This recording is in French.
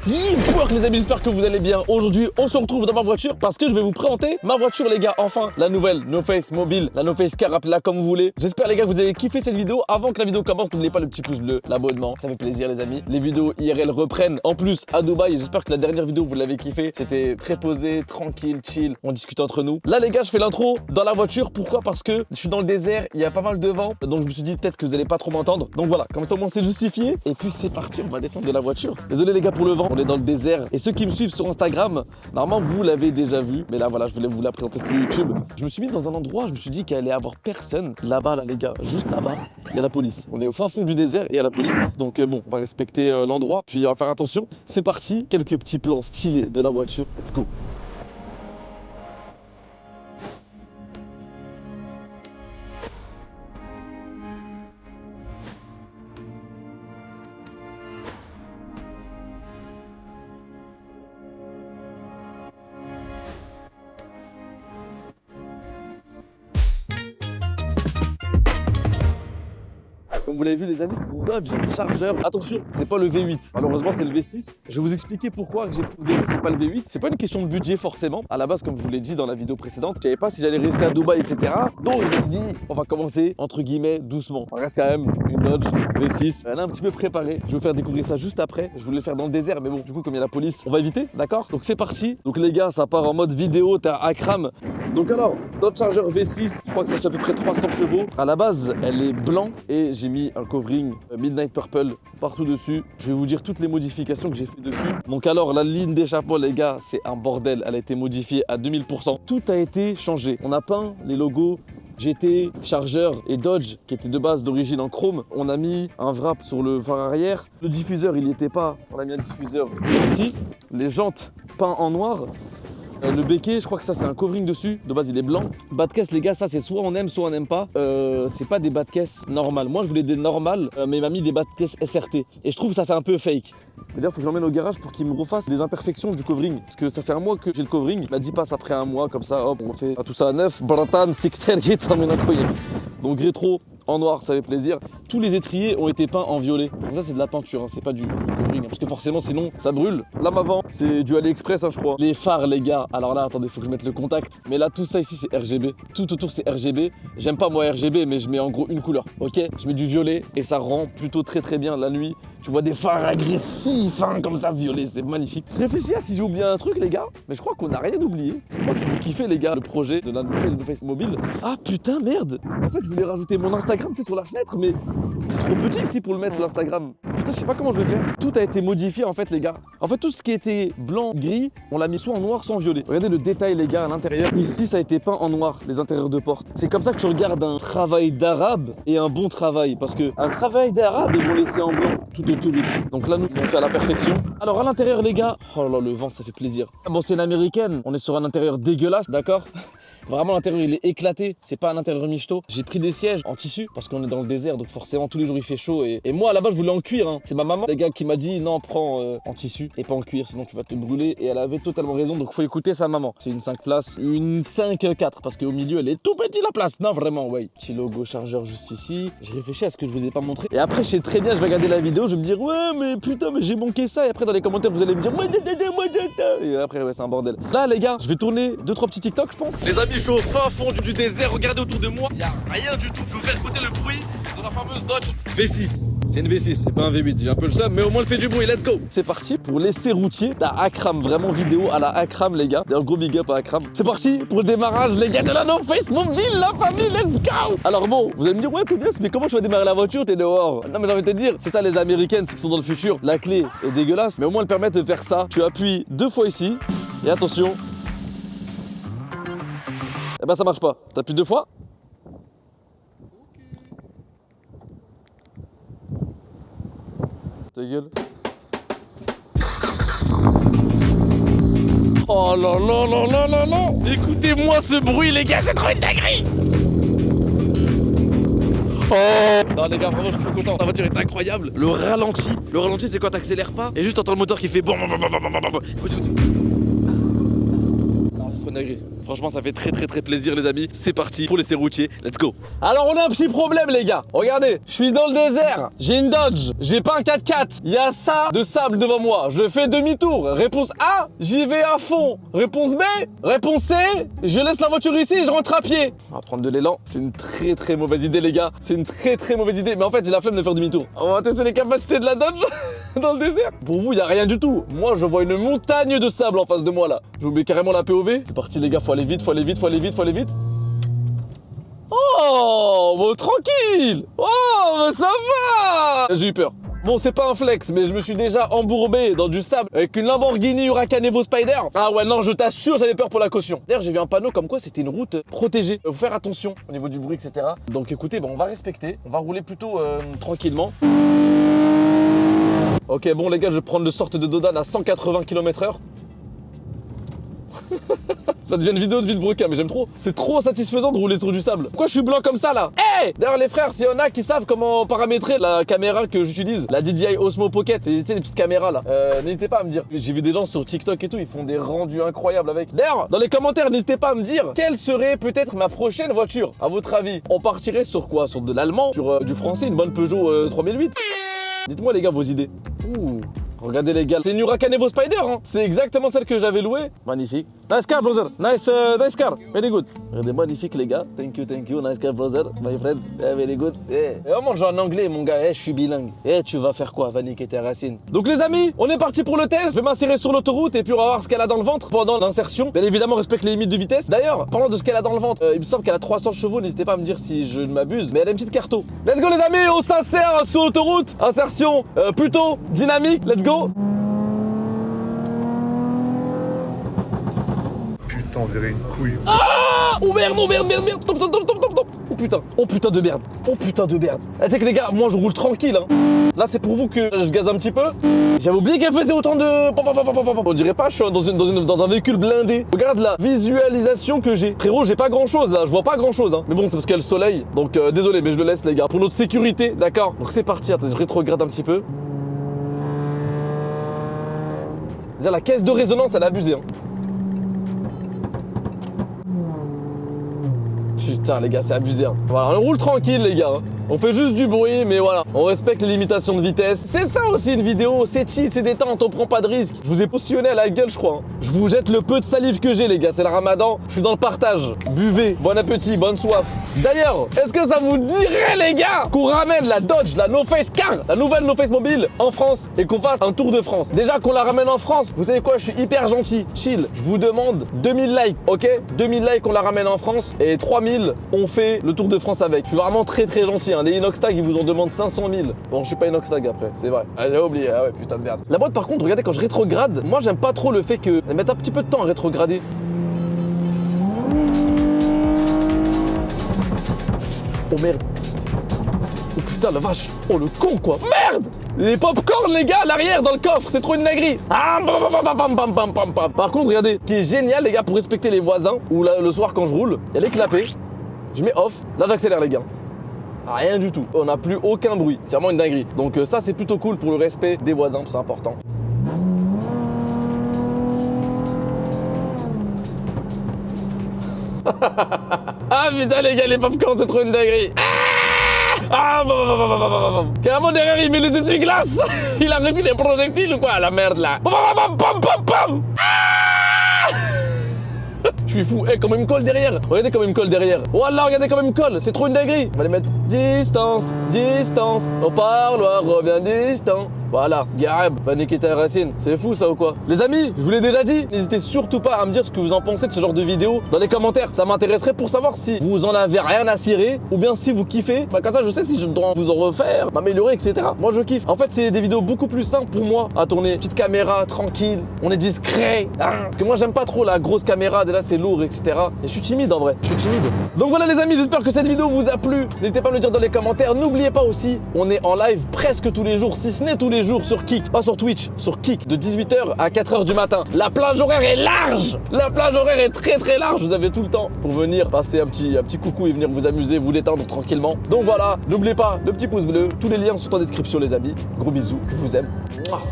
Les amis, j'espère que vous allez bien. Aujourd'hui, on se retrouve dans ma voiture parce que je vais vous présenter ma voiture, les gars. Enfin, la nouvelle No Face mobile, la No Face Car, appelez-la comme vous voulez. J'espère, les gars, que vous avez kiffé cette vidéo. Avant que la vidéo commence, n'oubliez pas le petit pouce bleu, l'abonnement. Ça fait plaisir, les amis. Les vidéos IRL reprennent. En plus, à Dubaï, j'espère que la dernière vidéo, vous l'avez kiffé. C'était très posé, tranquille, chill. On discute entre nous. Là, les gars, je fais l'intro dans la voiture. Pourquoi? Parce que je suis dans le désert. Il y a pas mal de vent. Donc, je me suis dit peut-être que vous allez pas trop m'entendre. Donc voilà, comme ça, au moins, c'est justifié. Et puis, c'est parti. On va descendre de la voiture. Désolé, les gars, pour le vent. On est dans le désert. Et ceux qui me suivent sur Instagram, normalement vous l'avez déjà vu, mais là voilà, je voulais vous la présenter sur YouTube. Je me suis mis dans un endroit, je me suis dit qu'il allait y avoir personne. Là-bas, là les gars, juste là-bas, il y a la police. On est au fin fond du désert et il y a la police. Donc bon, on va respecter l'endroit, puis on va faire attention. C'est parti, quelques petits plans stylés de la voiture. Let's go. Comme vous l'avez vu, les amis, c'est une Dodge Charger. Attention, c'est pas le V8. Malheureusement, c'est le V6. Je vais vous expliquer pourquoi j'ai pris le V6 c'est pas le V8. C'est pas une question de budget forcément. À la base, comme je vous l'ai dit dans la vidéo précédente, je savais pas si j'allais rester à Dubaï, etc. Donc, je me suis dit, on va commencer entre guillemets doucement. On reste quand même une Dodge V6. Elle est un petit peu préparée. Je vais vous faire découvrir ça juste après. Je voulais le faire dans le désert, mais bon, du coup, comme il y a la police, on va éviter, d'accord? Donc, c'est parti. Donc, les gars, ça part en mode vidéo. T'es à Akram. Donc alors, Dodge Charger V6, je crois que ça fait à peu près 300 chevaux. À la base, elle est blanc et j'ai mis un covering Midnight Purple partout dessus. Je vais vous dire toutes les modifications que j'ai fait dessus. Donc alors, la ligne d'échappement, les gars, c'est un bordel. Elle a été modifiée à 2000%. Tout a été changé. On a peint les logos GT, Charger et Dodge qui étaient de base d'origine en chrome. On a mis un wrap sur le phare arrière. Le diffuseur, il n'y était pas. On a mis un diffuseur juste ici. Les jantes peintes en noir. Le béquet, je crois que ça c'est un covering dessus, de base il est blanc. Bas de caisse les gars, ça c'est soit on aime soit on n'aime pas. C'est pas des bas de caisse normales. Moi je voulais des normales, mais il m'a mis des bas de caisse SRT. Et je trouve que ça fait un peu fake. Mais d'ailleurs faut que j'emmène au garage pour qu'il me refasse des imperfections du covering. Parce que ça fait un mois que j'ai le covering. Il m'a dit passe après un mois comme ça, hop, on fait tout ça à neuf. Bratan, Sixter, donc rétro. En noir, ça fait plaisir. Tous les étriers ont été peints en violet. Donc ça, c'est de la peinture, hein. C'est pas du covering. Parce que forcément, sinon, ça brûle. Lame avant, c'est du AliExpress, hein, je crois. Les phares, les gars. Alors là, attendez, faut que je mette le contact. Mais là, tout ça ici, c'est RGB. Tout autour, c'est RGB. J'aime pas, moi, RGB, mais je mets en gros une couleur. Ok? Je mets du violet et ça rend plutôt très bien la nuit. Tu vois des phares agressifs, hein, comme ça, violet. C'est magnifique. Je réfléchis à si j'ai oublié un truc, les gars. Mais je crois qu'on n'a rien oublié. Je sais pas si vous kiffez, les gars, le projet de la nouvelle No Face mobile. Ah putain, merde. En fait, je voulais rajouter mon Instagram, tu sais, sur la fenêtre, mais c'est trop petit ici pour le mettre l'Instagram. Putain, je sais pas comment je vais faire. Tout a été modifié en fait, les gars. En fait, tout ce qui était blanc, gris, on l'a mis soit en noir, soit en violet. Regardez le détail, les gars, à l'intérieur. Ici, ça a été peint en noir, les intérieurs de porte. C'est comme ça que tu regardes un travail d'arabe et un bon travail. Parce que un travail d'arabe, ils vont laisser en blanc tout autour ici. Donc là, nous, on fait à la perfection. Alors à l'intérieur, les gars, oh là là, le vent, ça fait plaisir. Bon, c'est une américaine. On est sur un intérieur dégueulasse, d'accord? Vraiment l'intérieur il est éclaté, c'est pas un intérieur michto. J'ai pris des sièges en tissu parce qu'on est dans le désert donc forcément tous les jours il fait chaud et moi là-bas je voulais en cuir hein. C'est ma maman les gars qui m'a dit non prends en tissu et pas en cuir sinon tu vas te brûler et elle avait totalement raison donc faut écouter sa maman. C'est une 5 places, une 5-4 parce qu'au milieu elle est tout petit la place. Non vraiment ouais. Petit logo chargeur juste ici. J'ai réfléchi à ce que je vous ai pas montré et après je sais très bien je vais regarder la vidéo je vais me dire ouais mais putain mais j'ai manqué ça et après dans les commentaires vous allez me dire et après ouais c'est un bordel. Là les gars je vais tourner 2-3 petits TikTok je pense. Les amis je suis au fin fond du désert, regardez autour de moi, il n'y a rien du tout. Je vais vous faire écouter le bruit de la fameuse Dodge V6. C'est une V6, c'est pas un V8, j'ai un peu le seum, mais au moins elle fait du bruit, let's go. C'est parti pour l'essai routier à Akram, vraiment vidéo à la Akram les gars. D'ailleurs gros big up à Akram. C'est parti pour le démarrage les gars de la No Face mobile, la famille, let's go. Alors bon, vous allez me dire ouais Tobias, mais comment tu vas démarrer la voiture, t'es dehors? Non mais j'ai envie de te dire, c'est ça les américaines, c'est qu'ils sont dans le futur. La clé est dégueulasse, mais au moins elles permettent de faire ça. Tu appuies 2 fois ici, et attention. Eh ben ça marche pas. T'appuies 2 fois. Ta gueule. Oh là là là là là là. Écoutez-moi ce bruit les gars, c'est trop une dinguerie. Oh non les gars, vraiment je suis trop content. La voiture est incroyable. Le ralenti c'est quand t'accélères pas et juste t'entends le moteur qui fait bon. trop dingue. Franchement, ça fait très plaisir, les amis. C'est parti pour l'essai routier. Let's go. Alors, on a un petit problème, les gars. Regardez, je suis dans le désert. J'ai une Dodge. J'ai pas un 4x4. Il y a ça de sable devant moi. Je fais demi-tour. Réponse A, j'y vais à fond. Réponse B, réponse C, je laisse la voiture ici et je rentre à pied. On va prendre de l'élan. C'est une très mauvaise idée, les gars. C'est une très mauvaise idée. Mais en fait, j'ai la flemme de faire demi-tour. On va tester les capacités de la Dodge dans le désert. Pour vous, il n'y a rien du tout. Moi, je vois une montagne de sable en face de moi, là. Je vous mets carrément la POV. C'est parti, les gars. Faut aller vite. Oh, bon, tranquille. Oh, mais ça va. J'ai eu peur. Bon, c'est pas un flex, mais je me suis déjà embourbé dans du sable avec une Lamborghini Huracan Evo Spider. Ah ouais, non, je t'assure, j'avais peur pour la caution. D'ailleurs, j'ai vu un panneau comme quoi c'était une route protégée. Faut faire attention au niveau du bruit, etc. Donc écoutez, bon, on va respecter. On va rouler plutôt tranquillement. Ok, bon les gars, je vais prendre le sorte de Dodan à 180 km/h. Ça devient une vidéo de Villebrequin, mais j'aime trop. C'est trop satisfaisant de rouler sur du sable. Pourquoi je suis blanc comme ça là? Hey! D'ailleurs les frères, s'il y en a qui savent comment paramétrer la caméra que j'utilise, la DJI Osmo Pocket, tu sais les petites caméras là, n'hésitez pas à me dire. J'ai vu des gens sur TikTok et tout, ils font des rendus incroyables avec. D'ailleurs, dans les commentaires, n'hésitez pas à me dire quelle serait peut-être ma prochaine voiture. À votre avis, on partirait sur quoi? Sur de l'allemand? Sur du français, une bonne Peugeot 3008? Dites-moi les gars vos idées. Ouh. Regardez les gars, c'est une Huracan Evo Spider, hein. C'est exactement celle que j'avais louée. Magnifique. Nice car, brother. Nice car. Very good. Regardez, magnifique les gars. Thank you. Nice car, brother. My friend. Very good. Vraiment, j'ai en anglais, mon gars. Je suis bilingue. Tu vas faire quoi? Va niquer tes racines. Donc les amis, on est parti pour le test. Je vais m'insérer sur l'autoroute et puis on va voir ce qu'elle a dans le ventre pendant l'insertion. Bien évidemment, respecte les limites de vitesse. D'ailleurs, parlant de ce qu'elle a dans le ventre, il me semble qu'elle a 300 chevaux. N'hésitez pas à me dire si je ne m'abuse. Mais elle a une petite carto. Let's go les amis, on s'insère sur l'autoroute. Insertion plutôt dynamique. Let's go. Putain, on dirait une couille. Ah! Oh merde. Top. Oh putain de merde. Tu sais que les gars, moi je roule tranquille, hein. Là c'est pour vous que je gaze un petit peu. J'avais oublié qu'elle faisait autant de... On dirait pas, je suis dans un véhicule blindé. Regarde la visualisation que j'ai. Frérot, j'ai pas grand chose là, je vois pas grand chose, hein. Mais bon, c'est parce qu'il y a le soleil. Donc désolé, mais je le laisse les gars. Pour notre sécurité, d'accord. Donc c'est parti, attends, je rétrograde un petit peu. La caisse de résonance, elle a abusé, hein. Putain les gars, c'est abusé, hein. Voilà, on roule tranquille les gars, hein. On fait juste du bruit, mais voilà, on respecte les limitations de vitesse. C'est ça aussi une vidéo, c'est chill, c'est détente, on prend pas de risque. Je vous ai positionné à la gueule, je crois, hein. Je vous jette le peu de salive que j'ai les gars, c'est le ramadan, je suis dans le partage. Buvez, bon appétit, bonne soif. D'ailleurs, est-ce que ça vous dirait les gars qu'on ramène la Dodge, la No Face Car, la nouvelle No Face mobile en France et qu'on fasse un tour de France? Déjà qu'on la ramène en France, vous savez quoi, je suis hyper gentil, chill. Je vous demande 2000 likes, ok? 2000 likes, on la ramène en France et 3000, on fait le tour de France avec. Je suis vraiment très gentil, hein. Les Inoxtag, ils vous en demandent 500 000. Bon, je suis pas Inoxtag après, c'est vrai. Ah, j'ai oublié, ah ouais, putain de merde. La boîte, par contre, regardez, quand je rétrograde, moi, j'aime pas trop le fait qu'elle mette un petit peu de temps à rétrograder. Oh merde. Oh putain, la vache. Oh le con, quoi. Merde! Les popcorn, les gars, à l'arrière, dans le coffre, c'est trop une dinguerie. Ah, par contre, regardez, ce qui est génial, les gars, pour respecter les voisins, ou le soir quand je roule, il y a les clapets. Je mets off. Là, j'accélère, les gars. Rien du tout, on n'a plus aucun bruit, c'est vraiment une dinguerie. Donc ça c'est plutôt cool pour le respect des voisins, c'est important. Ah putain les gars, les popcorn c'est trop une dinguerie. Ah carrément derrière il met les essuie-glaces. Il a reçu des projectiles ou quoi, la merde là. Je suis fou, comment il me colle derrière. Regardez comment il me colle derrière. Voilà, regardez comment il me colle, c'est trop une dinguerie. On va les mettre distance, au parloir, reviens distant. Voilà, Gareb, va niquer ta racine. C'est fou ça ou quoi? Les amis, je vous l'ai déjà dit, n'hésitez surtout pas à me dire ce que vous en pensez de ce genre de vidéo dans les commentaires. Ça m'intéresserait pour savoir si vous en avez rien à cirer ou bien si vous kiffez. Bah comme ça je sais si je dois vous en refaire, m'améliorer, etc. Moi je kiffe. En fait c'est des vidéos beaucoup plus simples pour moi à tourner. Petite caméra, tranquille, on est discret. Hein, parce que moi j'aime pas trop la grosse caméra, déjà c'est lourd, etc. Et je suis timide en vrai, je suis timide. Donc voilà les amis, j'espère que cette vidéo vous a plu. N'hésitez pas à me le dire dans les commentaires. N'oubliez pas aussi, on est en live presque tous les jours, si ce n'est tous les jours sur Kick, pas sur Twitch, sur Kick, de 18h à 4h du matin. La plage horaire est large. La plage horaire est très large. Vous avez tout le temps pour venir passer un petit coucou et venir vous amuser, vous détendre tranquillement. Donc voilà, n'oubliez pas le petit pouce bleu. Tous les liens sont en description les amis. Gros bisous, je vous aime. Mouah.